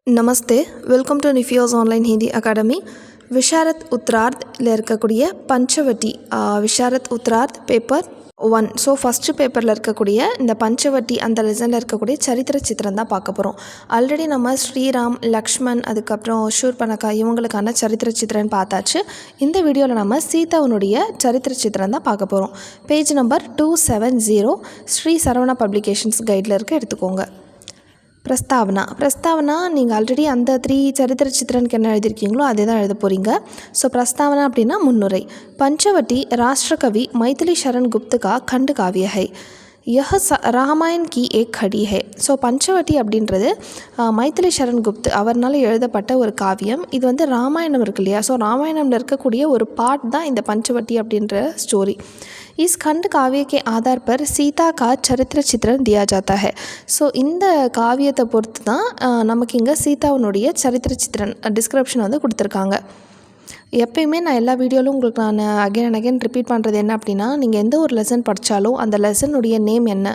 नमस्ते, welcome to निफियोस online Hindi academy. Visharad Uttarardh இருக்கக்கூடிய Panchavati Visharad Uttarardh paper 1. So first பேப்பரில் இருக்கக்கூடிய இந்த பஞ்சவட்டி அந்த லெசனில் இருக்கக்கூடிய சரித்திர சித்திரம் தான் பார்க்க போகிறோம். ஆல்ரெடி நம்ம ஸ்ரீராம், லக்ஷ்மண், அதுக்கப்புறம் ஷூர்பனகா இவங்களுக்கான சரித்திர சித்திரம்னு பார்த்தாச்சு. இந்த வீடியோவில் நம்ம சீதாவுனுடைய சரித்திர சித்திரம் தான் பார்க்க போகிறோம். Page number 270 Shri Saravana publications கைடில் இருக்க எடுத்துக்கோங்க. பிரஸ்தாவனா நீங்கள் ஆல்ரெடி அந்த 3 சரித்திர சித்திரனுக்கு என்ன எழுதியிருக்கீங்களோ அதே தான் எழுத போகிறீங்க. ஸோ பிரஸ்தாவனா அப்படின்னா முன்னுரை. पंचवटी राष्ट्रकवि मैथिली शरण गुप्त का खंड काव्य है. यह रामायण की एक खड़ी है. ஸோ பஞ்சவட்டி அப்படின்றது மைத்திலி சரண் குப்த் அவர்னால் எழுதப்பட்ட ஒரு காவியம். இது வந்து ராமாயணம் இருக்கு இல்லையா, ஸோ ராமாயணமில் இருக்கக்கூடிய ஒரு பார்ட் தான் இந்த பஞ்சவட்டி அப்படின்ற ஸ்டோரி. इस खंड काव्य के आधार पर सीता का चरित्र चित्रण दिया जाता है. ஸோ இந்த காவியத்தை பொறுத்து தான் நமக்கு இங்கே சீதாவினுடைய சரித்திர சித்திரன் டிஸ்கிரிப்ஷன் வந்து கொடுத்துருக்காங்க. எப்பயுமே நான் எல்லா வீடியோவிலும் உங்களுக்கு நான் அகைன் அண்ட் அகைன் ரிப்பீட் பண்ணுறது என்ன அப்படின்னா, நீங்கள் எந்த ஒரு லெசன் படித்தாலும் அந்த லெசனுடைய நேம் என்ன,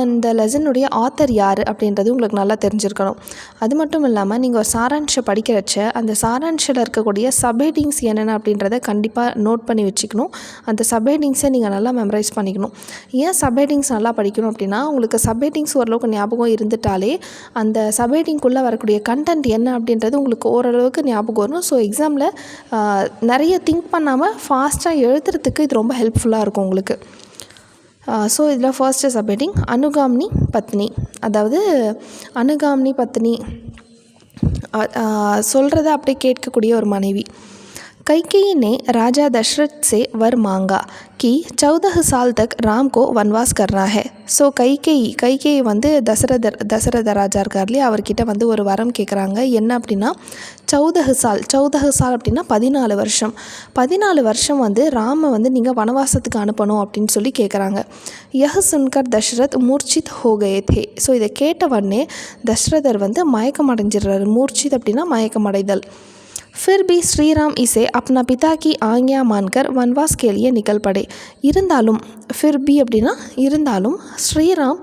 அந்த லெசனுடைய ஆத்தர் யார் அப்படின்றது உங்களுக்கு நல்லா தெரிஞ்சிருக்கணும். அது மட்டும் இல்லாமல் நீங்கள் ஒரு சாராம்சம் படிக்கிறச்ச அந்த சாராம்சில் இருக்கக்கூடிய சப்ஹெட்டிங்ஸ் என்னென்ன அப்படின்றத கண்டிப்பாக நோட் பண்ணி வச்சுக்கணும். அந்த சப்ஹெட்டிங்ஸை நீங்கள் நல்லா மெமரைஸ் பண்ணிக்கணும். ஏன் சப்ஹெட்டிங்ஸ் நல்லா படிக்கணும் அப்படின்னா, உங்களுக்கு சப்ஹெட்டிங்ஸ் ஓரளவுக்கு ஞாபகம் இருந்துட்டாலே அந்த சப்ஹெட்டிங்குள்ளே வரக்கூடிய கண்டென்ட் என்ன அப்படின்றது உங்களுக்கு ஓரளவுக்கு ஞாபகம் வரும். ஸோ எக்ஸாமில் நிறைய திங்க் பண்ணாமல் ஃபாஸ்ட்டாக எழுதுறதுக்கு இது ரொம்ப ஹெல்ப்ஃபுல்லாக இருக்கும் உங்களுக்கு. ஸோ இதில் ஃபர்ஸ்ட்டு சப்ஹெட்டிங் அனுகாமினி பத்னி. அதாவது அனுகாமினி பத்னி சொல்கிறத அப்படியே கேட்கக்கூடிய ஒரு மனைவி. कैकेयी ने राजा दशरथ से वर मांगा कि 14 साल तक राम को वनवास करना है. ஸோ கைகேயி வந்து தசரத ராஜா இருக்கார் இல்லையா, அவர்கிட்ட வந்து ஒரு வரம் கேட்குறாங்க. என்ன அப்படின்னா 14 சால் அப்படின்னா 14 வருஷம் வந்து ராம வந்து நீங்கள் வனவாசத்துக்கு அனுப்பணும் அப்படின்னு சொல்லி கேட்குறாங்க. யஹ் சுன்கர் தசரத் மூர்ச்சித் ஹோ கயே தே. ஸோ இதை கேட்ட உடனே தசரதர் வந்து மயக்கம் அடைஞ்சிடுறாரு. மூர்ச்சித் அப்படின்னா மயக்கமடைதல். फिर भी श्री राम इसे अपना पिता की आज्ञा मानकर वनवास के लिए निकल पड़े. இருந்தாலும் फिर भी அப்படின்னா இருந்தாலும் ஸ்ரீராம்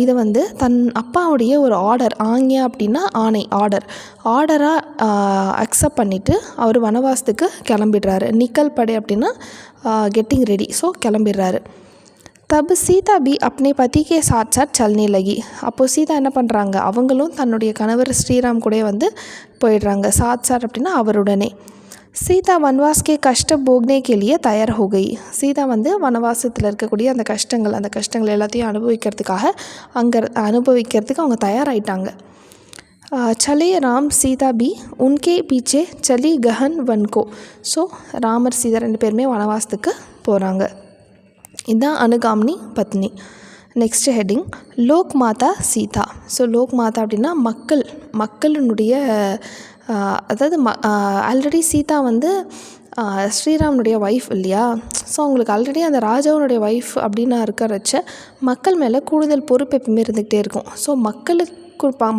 இதை வந்து தன் அப்பாவுடைய ஒரு ஆர்டர், ஆக்ஞா அப்படின்னா ஆணை, ஆர்டராக அக்செப்ட் பண்ணிவிட்டு அவர் வனவாசத்துக்கு கிளம்பிடுறாரு. நிக்கல் படை அப்படின்னா கெட்டிங் ரெடி, ஸோ கிளம்பிடுறாரு. தப் சீதா பி अपने पति के साथ साथ चलने लगी. அப்போது சீதா என்ன பண்ணுறாங்க, அவங்களும் தன்னுடைய கணவர் ஸ்ரீராம் கூட வந்து போயிடுறாங்க. சாத் அப்படின்னா அவருடனே. சீதா வனவாஸ் கே கஷ்ட போக்னே கே லியே தயார் ஹோ கயி. சீதா வந்து வனவாசத்தில் இருக்கக்கூடிய அந்த கஷ்டங்கள் எல்லாத்தையும் அனுபவிக்கிறதுக்கு அவங்க தயாராகிட்டாங்க. चले राम सीता भी उनके पीछे चली गहन वन को. ஸோ ராமர் சீதா 2 பேருமே வனவாசத்துக்கு போகிறாங்க. இதுதான் அனுகாமினி பத்னி. நெக்ஸ்ட் ஹெட்டிங் லோக் மாதா சீதா. ஸோ லோக் மாதா அப்படின்னா மக்களினுடைய அதாவது ஆல்ரெடி சீதா வந்து ஸ்ரீராமனுடைய ஒய்ஃப் இல்லையா, ஸோ அவங்களுக்கு ஆல்ரெடி அந்த ராஜாவுடைய ஒய்ஃப் அப்படின்னு இருக்கிறச்ச மக்கள் மேலே கூடுதல் பொறுப்பு எப்பவுமே இருந்துக்கிட்டே இருக்கும். ஸோ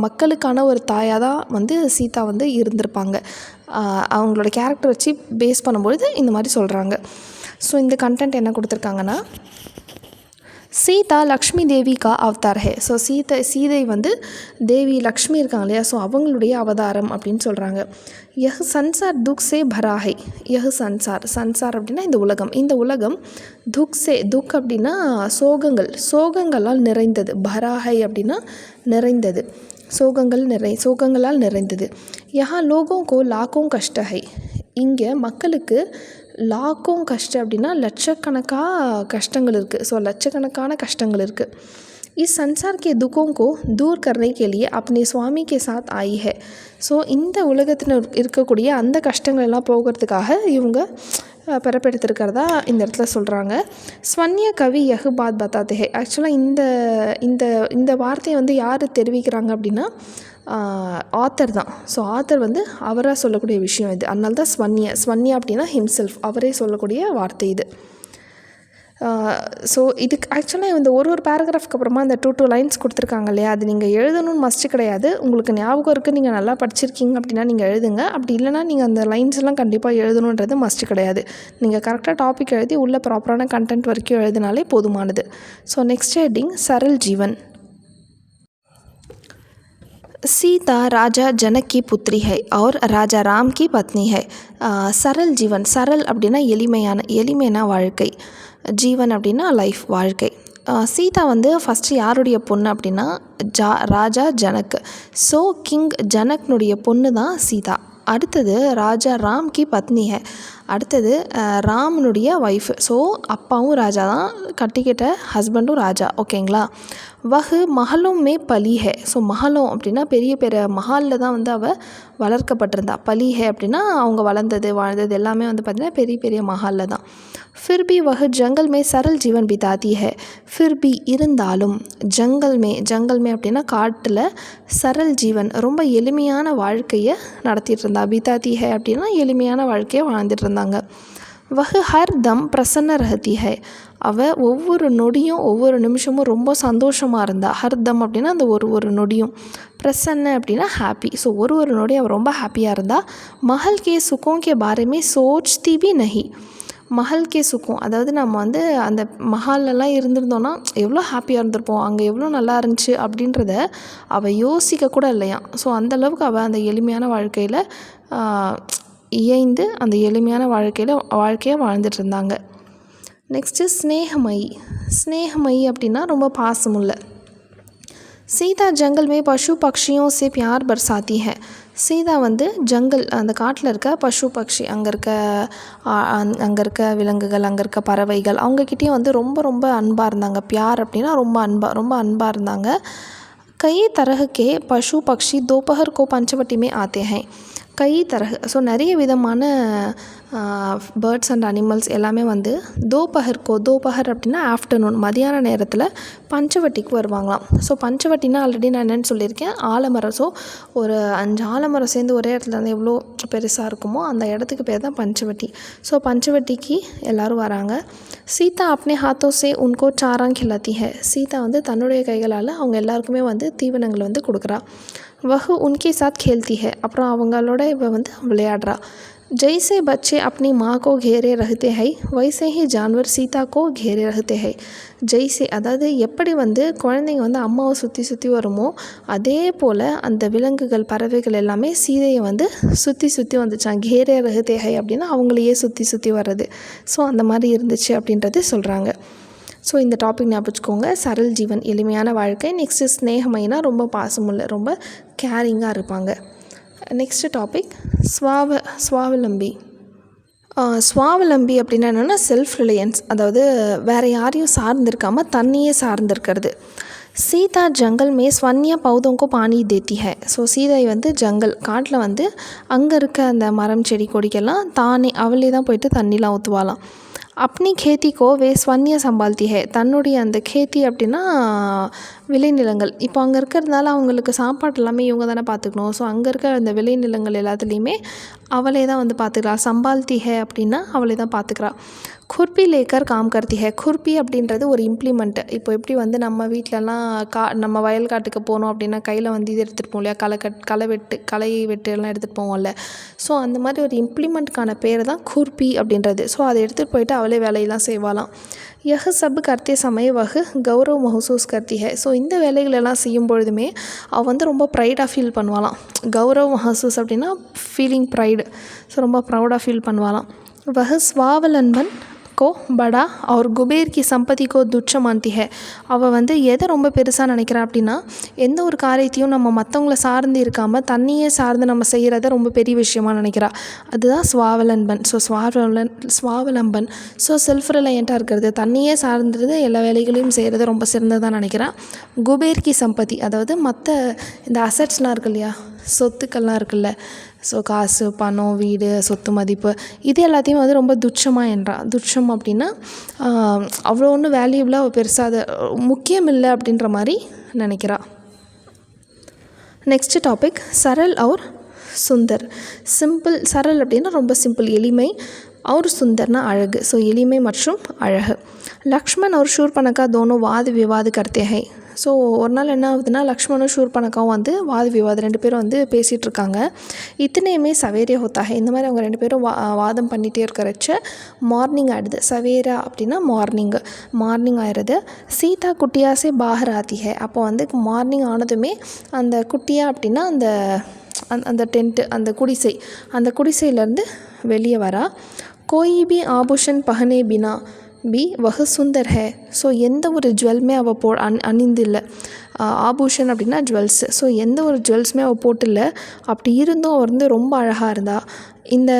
மக்களுக்கான ஒரு தாயாக தான் வந்து சீதா வந்து இருந்திருப்பாங்க. அவங்களோட கேரக்டர் வச்சு பேஸ் பண்ணும்பொழுது இந்த மாதிரி சொல்கிறாங்க. ஸோ இந்த கண்டென்ட் என்ன கொடுத்துருக்காங்கன்னா, சீதா லக்ஷ்மி தேவி கா அவதார் ஹே. ஸோ சீதை வந்து தேவி லக்ஷ்மி இருக்காங்க இல்லையா, ஸோ அவங்களுடைய அவதாரம் அப்படின்னு சொல்கிறாங்க. யஹ் சன்சார் துக் சே பரா ஹை. யஹ் சன்சார் அப்படின்னா இந்த உலகம் துக் அப்படின்னா சோகங்களால் நிறைந்தது. பராஹை அப்படின்னா நிறைந்தது, சோகங்களால் நிறைந்தது. யஹா லோகோं को लाखों कष्ट है. இங்கே மக்களுக்கு லாக்கும் கஷ்டம் அப்படின்னா லட்சக்கணக்கான கஷ்டங்கள் இருக்குது. ஸோ லட்சக்கணக்கான கஷ்டங்கள் இருக்குது. इस संसार के दुखों को दूर करने के लिए अपने स्वामी के साथ आई है. ஸோ இந்த உலகத்தில் இருக்கக்கூடிய அந்த கஷ்டங்கள் எல்லாம் போகிறதுக்காக இவங்க பிறப்பெடுத்திருக்கிறதா இந்த இடத்துல சொல்கிறாங்க. ஸ்வன்ய கவி யஹ் பாத் பத்தாத்தே ஹே. ஆக்சுவலாக இந்த வார்த்தையை வந்து யார் தெரிவிக்கிறாங்க அப்படின்னா ஆத்தர் தான். ஸோ ஆத்தர் வந்து அவராக சொல்லக்கூடிய விஷயம் இது. அதனால தான் ஸ்வன்யா அப்படின்னா ஹிம்செல்ஃப், அவரே சொல்லக்கூடிய வார்த்தை இது. ஸோ இதுக்கு ஆக்சுவலாக இந்த ஒரு பேராகிராஃப்க்கு அப்புறமா இந்த 2 லைன்ஸ் கொடுத்துருக்காங்க இல்லையா, அது நீங்கள் எழுதணும்னு மஸ்ட்டு கிடையாது. உங்களுக்கு ஞாபகம் இருக்குது, நீங்கள் நல்லா படிச்சிருக்கீங்க அப்படின்னா நீங்கள் எழுதுங்க. அப்படி இல்லைனா நீங்கள் அந்த லைன்ஸ் எல்லாம் கண்டிப்பாக எழுதணுன்றது மஸ்ட்டு கிடையாது. நீங்கள் கரெக்டாக டாபிக் எழுதி உள்ள ப்ராப்பரான கண்டென்ட் வரைக்கும் எழுதினாலே போதுமானது. ஸோ நெக்ஸ்ட் ஹெட்டிங் சரல் ஜீவன். सीता राजा जनक की पुत्री है और राजा राम की पत्नी है. சரல் ஜீவன், சரல் அப்படின்னா எளிமையான வாழ்க்கை, ஜீவன் அப்படின்னா லைஃப், வாழ்க்கை. சீதா வந்து ஃபஸ்ட்டு யாருடைய பொண்ணு அப்படின்னா ராஜா ஜனக். ஸோ கிங் ஜனக்னுடைய பொண்ணு தான் சீதா. அடுத்தது ராஜா ராம் கி பத்னி ஹை, அடுத்தது ராமனுடைய ஒய்ஃபு. ஸோ அப்பாவும் ராஜா தான், கட்டிக்கிட்ட ஹஸ்பண்டும் ராஜா. ஓகேங்களா. வஹு மஹலும் மே பலி ஹே. ஸோ மஹலம் அப்படின்னா பெரிய பெரிய மஹாலில் தான் வந்து அவள் வளர்க்கப்பட்டிருந்தா. பலி ஹே அப்படின்னா அவங்க வாழ்ந்தது எல்லாமே வந்து பார்த்திங்கன்னா பெரிய பெரிய மஹாலில் தான். फिर भी वह जंगल में सरल जीवन बिताती है. फिर भी இருந்தாலும் ஜங்கல் மே அப்படின்னா காட்டில், சரல் ஜீவன் ரொம்ப எளிமையான வாழ்க்கையை நடத்திட்டு இருந்தா. பிதாத்தி ஹை அப்படின்னா எளிமையான வாழ்க்கையை வாழ்ந்துட்டு இருந்தாங்க. வஹ ஹர் தம் பிரசன்ன ரஹதி ஹை. அவள் ஒவ்வொரு நொடியும் ஒவ்வொரு நிமிஷமும் ரொம்ப சந்தோஷமாக இருந்தா. ஹர் தம் அப்படின்னா அந்த ஒரு நொடியும், பிரசன்ன அப்படின்னா ஹாப்பி. ஸோ ஒரு நொடியும் அவள் ரொம்ப ஹாப்பியாக இருந்தா. மஹல் கே சுகோं के बारे में सोचती भी नहीं. மஹல் கே சுகம், அதாவது நம்ம வந்து அந்த மஹால்லலாம் இருந்திருந்தோன்னா எவ்வளோ ஹாப்பியாக இருந்திருப்போம், அங்கே எவ்வளோ நல்லா இருந்துச்சு அப்படின்றத அவள் யோசிக்க கூட இல்லையா. ஸோ அந்தளவுக்கு அவள் அந்த எளிமையான வாழ்க்கையில் இயைந்து அந்த எளிமையான வாழ்க்கையை வாழ்ந்துட்டு இருந்தாங்க. நெக்ஸ்ட்டு ஸ்னேகமயி அப்படின்னா ரொம்ப பாசமுள்ள. சீதா ஜங்கல் மே பசு பக்ஷியோं से प्यार बरसाती है. சீதா வந்து ஜங்கல், அந்த காட்டில் இருக்க பசு பக்ஷி, அங்கே இருக்க விலங்குகள், அங்கே இருக்க பறவைகள், அவங்கக்கிட்டேயும் வந்து ரொம்ப அன்பாக இருந்தாங்க. பியார் அப்படின்னா ரொம்ப அன்பாக இருந்தாங்க. कई तरह के पशु पक्षी दोपहर को पंचवटी में आते हैं. ஸோ நிறைய விதமான பேர்ட்ஸ் அண்ட் அனிமல்ஸ் எல்லாமே வந்து தோபஹர் அப்படின்னா ஆஃப்டர்நூன், மதியான நேரத்தில் பஞ்சவட்டிக்கு வருவாங்களாம். ஸோ பஞ்சவட்டினா ஆல்ரெடி நான் என்னென்னு சொல்லியிருக்கேன், ஆலமரம். ஸோ ஒரு 5 ஆலமரம் சேர்ந்து ஒரே இடத்துல வந்து எவ்வளோ பெருசாக இருக்குமோ அந்த இடத்துக்கு பேர் தான் பஞ்சவட்டி. ஸோ பஞ்சவட்டிக்கு எல்லோரும் வராங்க. சீதா अपने हाथों से उनको चारा खिलाती है. சீதா வந்து தன்னுடைய கைகளால் அவங்க எல்லாருக்குமே வந்து தீவனங்கள் வந்து கொடுக்குறா. வஹு உன்கே சாத் खेलती है. அப்புறம் அவங்களோட இவ வந்து விளையாடுறா. जैसे बच्चे अपनी माँ को घेरे रहते हैं वैसे ही जानवर सीता को घेरे रहते हैं. ஜெய்ஸே, அதாவது எப்படி வந்து குழந்தைங்க வந்து அம்மாவை சுற்றி வருமோ அதே போல் அந்த விலங்குகள், பறவைகள் எல்லாமே சீதையை வந்து சுற்றி வந்துச்சான். घेरे रहते हैं அப்படின்னா அவங்களையே சுற்றி வர்றது. ஸோ அந்த மாதிரி இருந்துச்சு அப்படின்றது சொல்கிறாங்க. ஸோ இந்த டாபிக் ஞாபகம் வச்சுக்கோங்க. சரல் ஜீவன், எளிமையான வாழ்க்கை. நெக்ஸ்ட்டு ஸ்னேகமைனா ரொம்ப பாசமுள்ள, ரொம்ப கேரிங்காக இருப்பாங்க. Next topic ஸ்வாவலம்பி. ஸ்வாவலம்பி அப்படின்னா என்னென்னா செல்ஃப் ரிலையன்ஸ், அதாவது வேறு யாரையும் சார்ந்திருக்காமல் தண்ணியே சார்ந்திருக்கிறது. சீதா ஜங்கல் மே ஸ்வன்ய பௌதோங்கோ பானி தேத்தி ஹை. ஸோ சீதை வந்து காட்டில் வந்து அங்கே இருக்க அந்த மரம் செடி கொடிக்கெல்லாம் தானே அவளே தான் போயிட்டு தண்ணிலாம் ஊற்றுவாளாம். अपनी खेती को वे स्वन्य संभालती है. தன்னுடைய அந்த கேத்தி அப்படின்னா விளைநிலங்கள். இப்போ அங்கே இருக்கிறதுனால அவங்களுக்கு சாப்பாடு எல்லாமே இவங்க தானே பார்த்துக்கணும். ஸோ அங்கே இருக்க அந்த விளைநிலங்கள் எல்லாத்துலேயுமே அவளே தான் வந்து பார்த்துக்கிறா. சம்பால்தி ஹே அப்படின்னா அவளே தான் பார்த்துக்கிறா. खुरपी लेकर काम करती है. खुरपी அப்படின்றது ஒரு இம்ப்ளிமெண்ட்டு. இப்போ எப்படி வந்து நம்ம வீட்டிலலாம் நம்ம வயல் காட்டுக்கு போனோம் அப்படின்னா கையில் வந்து இது எடுத்துகிட்டு போவோம் இல்லையா, களை வெட்டு எல்லாம் எடுத்துகிட்டு போவோம்ல. ஸோ அந்த மாதிரி ஒரு இம்ப்ளிமெண்ட்டுக்கான பேர் தான் खुरपी அப்படின்றது. ஸோ அதை எடுத்துகிட்டு போயிட்டு அவளே வேலையெல்லாம் செய்வாளாம். यह सब करते समय वह गौरव महसूस करती है. ஸோ இந்த வேலைகளெல்லாம் செய்யும் பொழுதுமே அவள் வந்து ரொம்ப ப்ரைடாக ஃபீல் பண்ணுவாளாம். கௌரவ் மஹசூஸ் அப்படின்னா ஃபீலிங் ப்ரைடு. ஸோ ரொம்ப ப்ரௌடாக ஃபீல் பண்ணுவாளாம். वह स्वावलंबन को बड़ा और குபேர் की संपत्ति को तुच्छ मानती है. அவள் வந்து எதை ரொம்ப பெருசாக நினைக்கிறா அப்படின்னா, எந்த ஒரு காரியத்தையும் நம்ம மற்றவங்கள சார்ந்து இருக்காமல் தண்ணியே சார்ந்து நம்ம செய்கிறத ரொம்ப பெரிய விஷயமாக நினைக்கிறா. அதுதான் ஸ்வாவலம்பன். ஸோ ஸ்வாவலம்பன் ஸோ செல்ஃப் ரிலையண்ட்டாக இருக்கிறது, தண்ணியே சார்ந்தது, எல்லா வேலைகளையும் செய்கிறது ரொம்ப சிறந்ததாக நினைக்கிறா. குபேர் கி சம்பத்தி, அதாவது மற்ற இந்த அசட்ஸ்லாம் இருக்கு இல்லையா, சொத்துக்கள்லாம் இருக்குல்ல, ஸோ காசு, பணம், வீடு, சொத்து மதிப்பு, இது எல்லாத்தையும் வந்து ரொம்ப துச்சமாக என்றா. துச்சம் அப்படின்னா அவ்வளோ ஒன்றும் வேல்யூபிளாக பெருசாக அது முக்கியம் இல்லை அப்படின்ற மாதிரி நினைக்கிறா. நெக்ஸ்ட் டாபிக் சரல் और சுந்தர். சிம்பிள், சரல் அப்படின்னா ரொம்ப சிம்பிள், எளிமை. और சுந்தர்னா அழகு. ஸோ எளிமை மற்றும் அழகு. லக்ஷ்மண் और शूर्पणखा दोनों वाद विवाद करते हैं. ஸோ ஒரு நாள் என்ன ஆகுதுன்னா லக்ஷ்மணும் ஷூர்பனக்காவும் வந்து வாத விவாதம் 2 பேரும் வந்து பேசிகிட்டு இருக்காங்க. இத்தனையுமே சவேரே ஹோத்தாக இந்த மாதிரி அவங்க 2 பேரும் வாதம் பண்ணிகிட்டே இருக்கிறச்ச மார்னிங் ஆகிடுது. சவேரா அப்படின்னா மார்னிங் ஆயிடுது. சீதா குட்டியாசே பாஹர் ஆத்தி ஹை. அப்போ வந்து மார்னிங் ஆனதுமே அந்த குட்டியா அப்படின்னா அந்த டென்ட்டு அந்த குடிசையிலேருந்து வெளியே வரா. கோயி பி ஆபூஷன் பஹனே பினா பி வஹு சுந்தர் ஹே. ஸோ எந்த ஒரு ஜுவல்மே அவள் அணிந்தில்லை. ஆபூஷன் அப்படின்னா ஜுவல்ஸ். ஸோ எந்த ஒரு ஜுவல்ஸுமே அவள் போட்டில்ல. அப்படி இருந்தும் அவள் வந்து ரொம்ப அழகாக இருந்தா. இந்த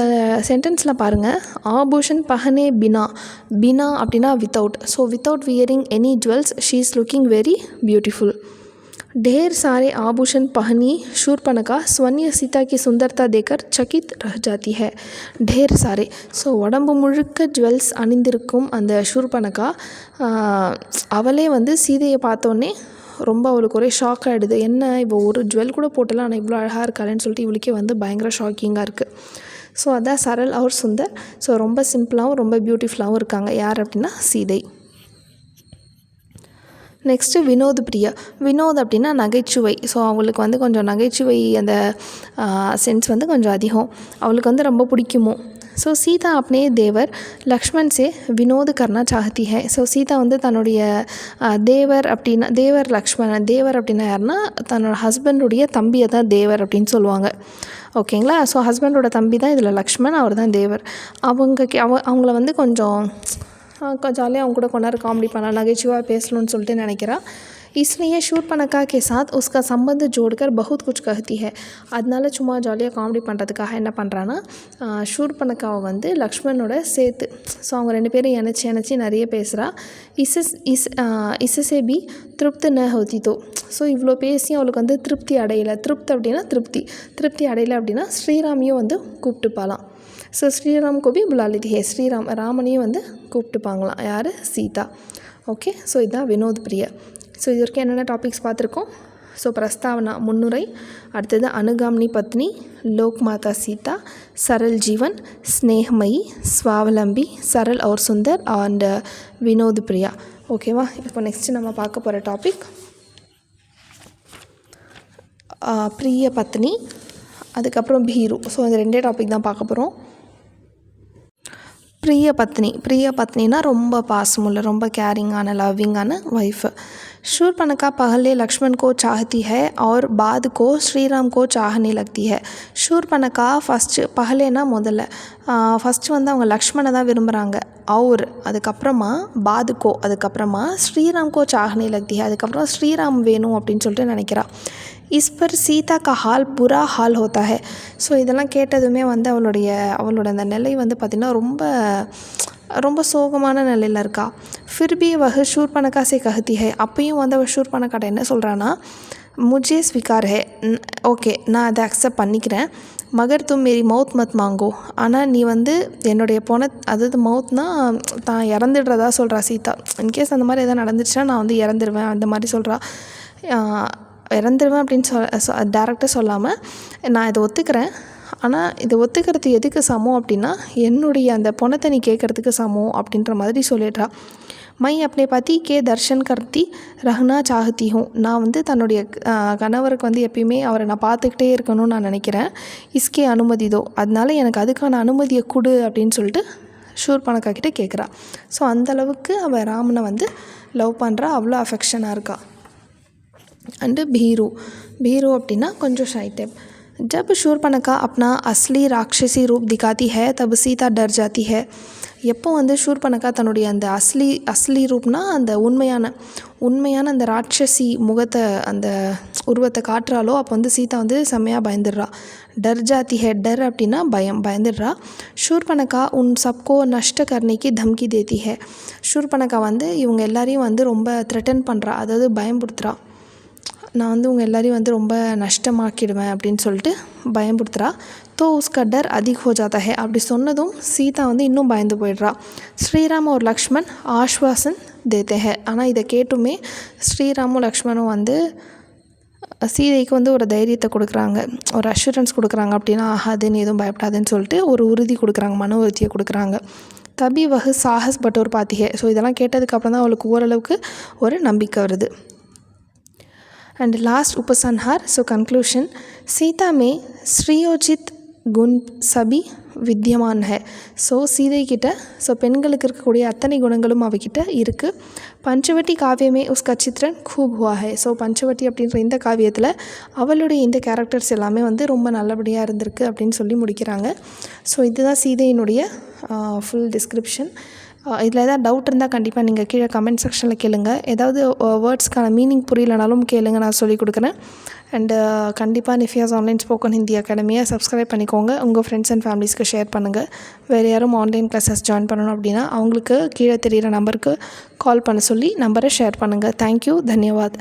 சென்டென்ஸில் பாருங்கள், ஆபூஷன் பஹனே பினா அப்படின்னா without. So without wearing any jewels she is looking very beautiful. ढेर सारे आभूषण पहनी शूर्पणखा स्वर्ण सीता की सुंदरता देखकर चकित रह जाती है. ढेर सारे. ஸோ உடம்பு முழுக்க ஜுவல்ஸ் அணிந்திருக்கும் அந்த ஷூர்பனக்கா அவளே வந்து சீதையை பார்த்தோன்னே ரொம்ப அவளுக்கு ஒரே ஷாக் ஆகிடுது. என்ன இவள் ஒரு ஜுவல் கூட போட்டல, ஆனால் இவ்வளோ அழகாக இருக்காளேன்னு சொல்லிட்டு இவளுக்கே வந்து பயங்கர ஷாக்கிங்காக இருக்குது. ஸோ அதான் சரள் அவர் சுந்தர். ஸோ ரொம்ப சிம்பிளாகவும் ரொம்ப பியூட்டிஃபுல்லாகவும் இருக்காங்க. யார் அப்படின்னா சீதை. நெக்ஸ்ட்டு வினோத் பிரியா. வினோத் அப்படின்னா நகைச்சுவை. ஸோ அவங்களுக்கு வந்து கொஞ்சம் நகைச்சுவை அந்த சென்ஸ் வந்து கொஞ்சம் அதிகம். அவளுக்கு வந்து ரொம்ப பிடிக்குமோ. ஸோ சீதா अपने தேவர் லக்ஷ்மண் சே வினோத் கர்னா சாஹத்தி ஹை. ஸோ சீதா வந்து தன்னுடைய தேவர் லக்ஷ்மணன். தேவர் அப்படின்னா யாருன்னா தன்னோட ஹஸ்பண்டுடைய தம்பியை தான் தேவர் அப்படின்னு சொல்லுவாங்க. ஓகேங்களா. ஸோ ஹஸ்பண்டோட தம்பி தான் இதில் லக்ஷ்மண், அவர் தான் தேவர். அவங்கள வந்து கொஞ்சம் ஜாலியாக அவங்க கூட கொண்டாரு காமெடி பண்ணலாம், நகைச்சுவாக பேசணும்னு சொல்லிட்டு நினைக்கிறா. इसलिए शूर्पणखा के साथ उसका संबंध जोड़कर बहुत कुछ कहती है. அதனால சும்மா ஜாலியாக காமெடி பண்ணுறதுக்காக என்ன பண்ணுறான்னா ஷூர்பனக்காவை வந்து லக்ஷ்மணோட சேர்த்து ஸோ அவங்க 2 பேரும் இணைச்சி நிறைய பேசுகிறா. இசஸே பி திருப்தி ந ஹோதி தோ. ஸோ இவ்வளோ பேசி அவளுக்கு வந்து திருப்தி அடையலை. அப்படின்னா திருப்தி அடையலை அப்படின்னா ஸ்ரீராமையும் வந்து கூப்பிட்டுப்பாலாம். ஸோ ஸ்ரீராம் கோபி புலாலிதி ஹே. ராமனையும் வந்து கூப்பிட்டுப்பாங்களாம். யார்? சீதா. ஓகே. ஸோ இதுதான் வினோத் பிரியா. ஸோ இது வரைக்கும் என்னென்ன டாபிக்ஸ் பார்த்துருக்கோம். ஸோ பிரஸ்தாவனா முன்னுரை, அடுத்தது அனுகாமினி பத்னி, லோக் மாதா சீதா, சரல் ஜீவன், ஸ்னேஹமயி, ஸ்வாவலம்பி, சரல் और சுந்தர் அண்ட் வினோத் பிரியா. ஓகேவா. இப்போ நெக்ஸ்ட்டு நம்ம பார்க்க போகிற டாபிக் பிரிய பத்னி, அதுக்கப்புறம் பீரு. ஸோ இந்த 2 டாபிக் தான் பார்க்க போகிறோம். பிரிய பத்னினா ரொம்ப பாசமுள்ள, ரொம்ப கேரிங்கான, லவ்விங்கான ஒய்ஃபு. शूर्पणखा पहले लक्ष्मण को चाहती है और बाद को श्रीराम को चाहने लगती है. शूर्पणखा பஹலேனா முதல்ல ஃபஸ்ட்டு வந்து அவங்க லக்ஷ்மணை தான் விரும்புகிறாங்க. அதுக்கப்புறமா பாதுக்கோ அதுக்கப்புறமா ஸ்ரீராம்கோ சாஹனே லக்தி. அதுக்கப்புறம் ஸ்ரீராம் வேணும் அப்படின்னு சொல்லிட்டு நினைக்கிறா. இஸ் பர் சீதா கா ஹால் புரா ஹால் ஹோத்தா ஹை. ஸோ இதெல்லாம் கேட்டதுமே வந்து அவளோட அந்த நிலை வந்து பார்த்திங்கன்னா ரொம்ப சோகமான நிலையில் இருக்கா. ஃபிர்பி வஹ் ஷூர்பனக்கா சே கஹத்தி ஹை. அப்பயும் வந்து அவள் ஷூர்பனக்காட்ட என்ன சொல்கிறான்னா முஜே ஸ்வீகார் ஹே. ஓகே, நான் அதை அக்செப்ட் பண்ணிக்கிறேன். மகர் தும் மேரி மவுத் மத் மாங்கோ. ஆனால் நீ வந்து என்னுடைய அதாவது மவுத்னா தான் இறந்துடுறதா சொல்கிறா சீதா. இன்கேஸ் அந்த மாதிரி எதாவது நடந்துச்சுன்னா நான் வந்து இறந்துடுவேன் அந்த மாதிரி சொல்கிறா. இறந்துடுவேன் அப்படின்னு டேரெக்டாக சொல்லாமல் நான் இதை ஒத்துக்கிறேன், ஆனால் இதை ஒத்துக்கிறது எதுக்கு சமம் அப்படின்னா என்னுடைய அந்த பொணத்தை நீ கேட்குறதுக்கு சமம் அப்படின்ற மாதிரி சொல்லிடுறா. மை अपने पति के दर्शन करती रहना चाहती हूँ. நான் வந்து தன்னுடைய கணவருக்கு வந்து எப்பயுமே அவரை நான் பார்த்துக்கிட்டே இருக்கணும்னு நான் நினைக்கிறேன். இஸ்கே அனுமதி தோ. அதனால எனக்கு அதுக்கான அனுமதியை கொடு அப்படின்னு சொல்லிட்டு ஷூர்பனக்கா கிட்டே கேட்குறா. ஸோ அந்தளவுக்கு அவள் ராமனை வந்து லவ் பண்ணுறா, அவ்வளோ அஃபெக்ஷனாக இருக்கா. அண்டு பீரு அப்படின்னா கொஞ்சம் ஷை டைப். जब शूर्पणखा अपना असली राक्षसी रूप दिखाती है तब सीता डर जाती है. எப்போ வந்து ஷூர்பனக்கா தன்னுடைய அந்த அஸ்லி ரூப்னா அந்த உண்மையான அந்த ராட்சசி முகத்தை அந்த உருவத்தை காட்டுறாலோ அப்போ வந்து சீதா வந்து செம்மையாக பயந்துடுறா. டர் ஜாத்தி ஹே. டர் அப்படின்னா பயந்துடுறா. ஷூர்பனக்கா உன் சப்கோ நஷ்ட கர்ணிக்கு தம்கி தேத்தி ஹே. ஷூர்பனக்கா வந்து இவங்க எல்லாரையும் வந்து ரொம்ப த்ரெட்டன் பண்ணுறா, அதாவது பயம்படுத்துகிறா. நான் வந்து உங்கள் எல்லாரையும் வந்து ரொம்ப நஷ்டமாக்கிடுவேன் அப்படின்னு சொல்லிட்டு பயம்படுத்துகிறா. தோ உஸ்கா டர் அதிக் ஹோ ஜாத்தா ஹே. அப்படி சொன்னதும் சீதா வந்து இன்னும் பயந்து போயிடுறா. ஸ்ரீராம் ஒரு லக்ஷ்மண் ஆஸ்வாசன் தேத்தே ஹே. ஆனால் இதை கேட்டுமே ஸ்ரீராமும் லக்ஷ்மணும் வந்து சீதைக்கு வந்து ஒரு தைரியத்தை கொடுக்குறாங்க, ஒரு அஷூரன்ஸ் கொடுக்குறாங்க. அப்படின்னா ஆகாதுன்னு எதுவும் பயப்படாதுன்னு சொல்லிட்டு ஒரு உறுதி கொடுக்குறாங்க, மன உறுதியை கொடுக்குறாங்க. தபி வஹு சாஹஸ் பட்டோர் பாத்திஹே. ஸோ இதெல்லாம் கேட்டதுக்கப்புறம் தான் அவளுக்கு ஓரளவுக்கு ஒரு நம்பிக்கை வருது. அண்ட் லாஸ்ட் உபசன்ஹார். So conclusion. சீதா மே ஸ்ரீயோஜித் குண் சபி வித்யமான் ஹை. ஸோ சீதை கிட்ட ஸோ பெண்களுக்கு இருக்கக்கூடிய அத்தனை குணங்களும் அவகிட்ட இருக்குது. பஞ்சவட்டி காவியமே உஸ்கா சித்ரன் கூப் ஹுவா ஹை. ஸோ பஞ்சவட்டி அப்படின்ற இந்த காவியத்தில் அவளுடைய இந்த கேரக்டர்ஸ் எல்லாமே வந்து ரொம்ப நல்லபடியாக இருந்திருக்கு அப்படின்னு சொல்லி முடிக்கிறாங்க. ஸோ இதுதான் சீதையினுடைய ஃபுல் டிஸ்கிரிப்ஷன். இதில் ஏதாவது டவுட் இருந்தால் கண்டிப்பாக நீங்கள் கீழே கமெண்ட் செக்ஷனில் கேளுங்க. ஏதாவது வேர்ட்ஸ்க்கான மீனிங் புரியலனாலும் கேளுங்க, நான் சொல்லிக் கொடுக்குறேன். அண்டு கண்டிப்பாக நிஃபியாஸ் ஆன்லைன் ஸ்போக்கன் ஹிந்தி அகாடமியை சப்ஸ்கிரைப் பண்ணிக்கோங்க. உங்கள் ஃப்ரெண்ட்ஸ் அண்ட் ஃபேமிலிஸ்க்கு ஷேர் பண்ணுங்கள். வேறு யாரும் ஆன்லைன் கிளாஸஸ் ஜாயின் பண்ணணும் அப்படின்னா அவங்களுக்கு கீழே தெரிகிற நம்பருக்கு கால் பண்ண சொல்லி நம்பரை ஷேர் பண்ணுங்கள். தேங்க்யூ, தன்யவாத்.